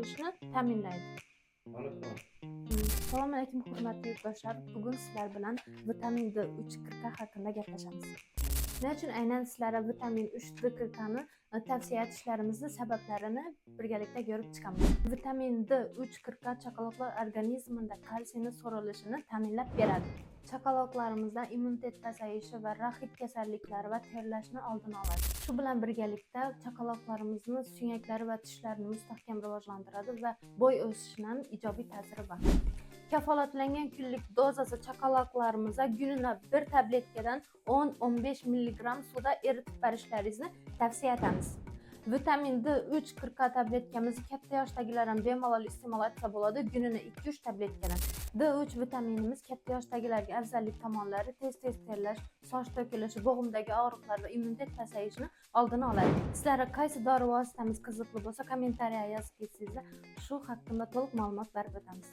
olishini ta'minlaydi. Aniq. Assalomu alaykum hurmatli yurtdoshlar. Bugun sizlar bilan vitamin D3 kirka haqida gaplashamiz. Nima uchun aynan sizlarga vitamin 3 D kirkani tavsiya etishlarimizni sabablarini birgalikda ko'rib chiqamiz. Vitamin D3 kirka chaqaloqlar organizmida kalsiyni so'rilishini ta'minlab beradi. Chaqaloqlarimizda immunitet pasayishi va raxit kasalliklari va terlashni oldini oladi. Shu bilan birgalikda chaqaloqlarimizni suynaklari va tishlarini mustahkam rivojlantiradi va bo'y o'sishidan ijobiy ta'siri bor. Kafolatlangan kunlik dozasi chaqaloqlarimizga kunida 1 tabletkadan 10-15 mg suvda eritib berishlaringizni tavsiya etamiz. Vitamin D3 kirka tabletkamizni katta yoshdagilar ham bemalol iste'mol etsa bo'ladi, kunida 2-3 tabletkadan. D3 vitaminimiz katta yoshdagilarga afzallik tomonlari tez terlash, soch to'kilishi, bo'g'imdagi og'riqlar va immunitet pasayishini oldini oladi. Sizlarga qaysi dori vositamiz qiziqli bo'lsa, kommentariyaga yozib ketsangizlar, shu haqida to'liq ma'lumot berib o'tamiz.